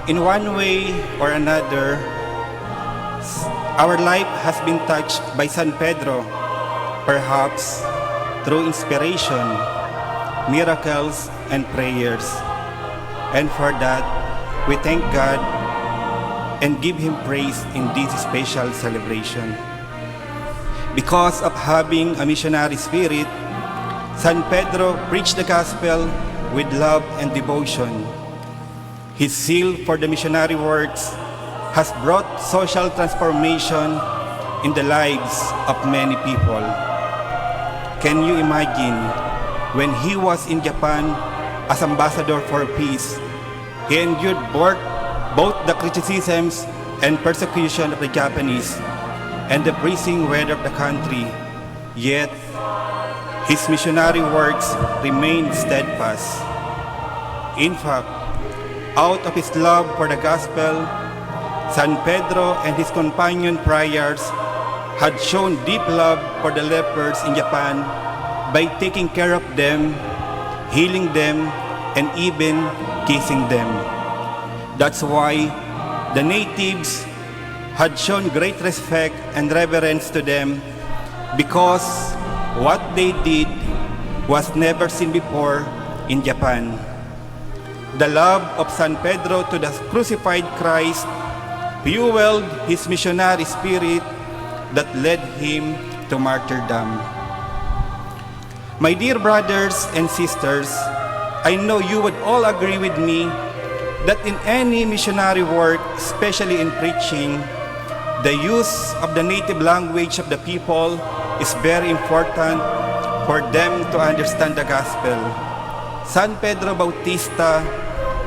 In one way or another, our life has been touched by San Pedro, perhaps through inspiration, miracles, and prayers. And for that, we thank God and give Him praise in this special celebration. Because of having a missionary spirit, San Pedro preached the gospel with love and devotion. His zeal for the missionary works has brought social transformation in the lives of many people. Can you imagine when he was in Japan as ambassador for peace, he endured both the criticisms and persecution of the Japanese and the freezing weather of the country, yet his missionary works remained steadfast. In fact, out of his love for the gospel, San Pedro and his companion friars had shown deep love for the lepers in Japan by taking care of them, healing them, and even kissing them. That's why the natives had shown great respect and reverence to them, because what they did was never seen before in Japan. The love of San Pedro to the crucified Christ fueled his missionary spirit that led him to martyrdom. My dear brothers and sisters, I know you would all agree with me that in any missionary work, especially in preaching, the use of the native language of the people is very important for them to understand the gospel. San Pedro Bautista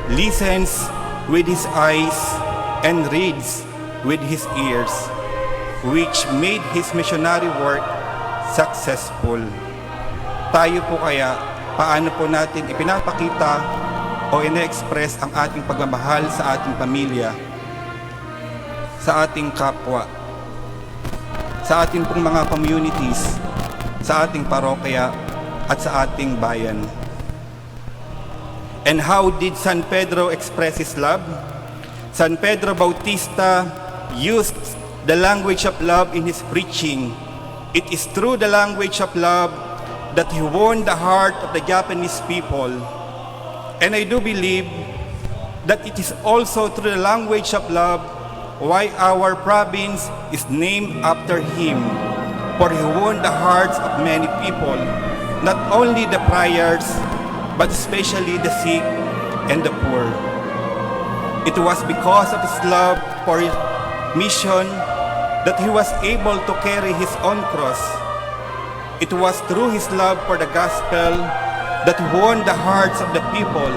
listens with his eyes and reads with his ears, which made his missionary work successful. Tayo po kaya, paano po natin ipinapakita o ine-express ang ating pagmamahal sa ating pamilya, sa ating kapwa, sa ating pong mga communities, sa ating parokya at sa ating bayan? And how did San Pedro express his love? San Pedro Bautista used the language of love in his preaching. It is through the language of love that he won the heart of the Japanese people. And I do believe that it is also through the language of love why our province is named after him. For he won the hearts of many people, not only the friars, but especially the sick and the poor. It was because of his love for his mission that he was able to carry his own cross. It was through his love for the gospel that he won the hearts of the people.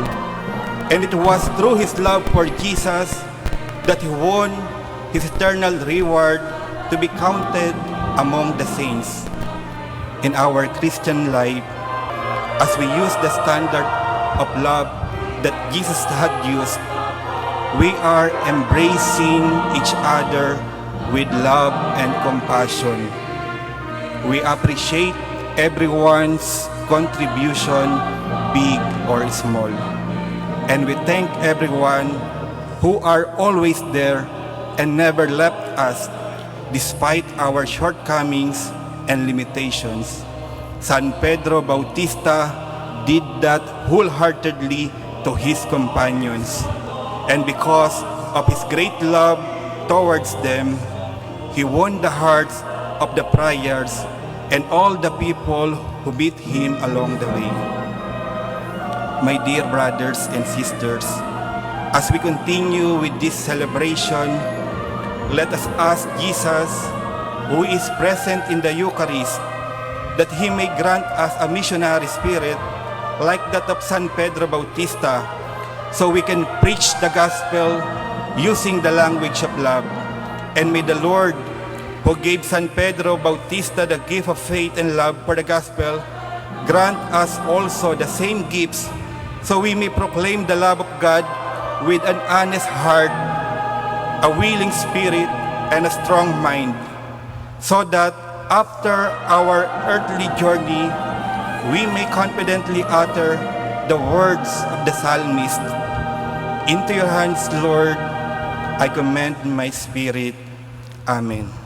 And it was through his love for Jesus that he won his eternal reward to be counted among the saints. In our Christian life, as we use the standard of love that Jesus had used, we are embracing each other with love and compassion. We appreciate everyone's contribution, big or small. And we thank everyone who are always there and never left us despite our shortcomings and limitations. San Pedro Bautista did that wholeheartedly to his companions. And because of his great love towards them, he won the hearts of the friars and all the people who met him along the way. My dear brothers and sisters, as we continue with this celebration, let us ask Jesus, who is present in the Eucharist, that He may grant us a missionary spirit like that of San Pedro Bautista, so we can preach the gospel using the language of love. And may the Lord, who gave San Pedro Bautista the gift of faith and love for the gospel, grant us also the same gifts, so we may proclaim the love of God with an honest heart, a willing spirit, and a strong mind, so that after our earthly journey, we may confidently utter the words of the psalmist, "Into your hands, Lord, I commend my spirit." Amen.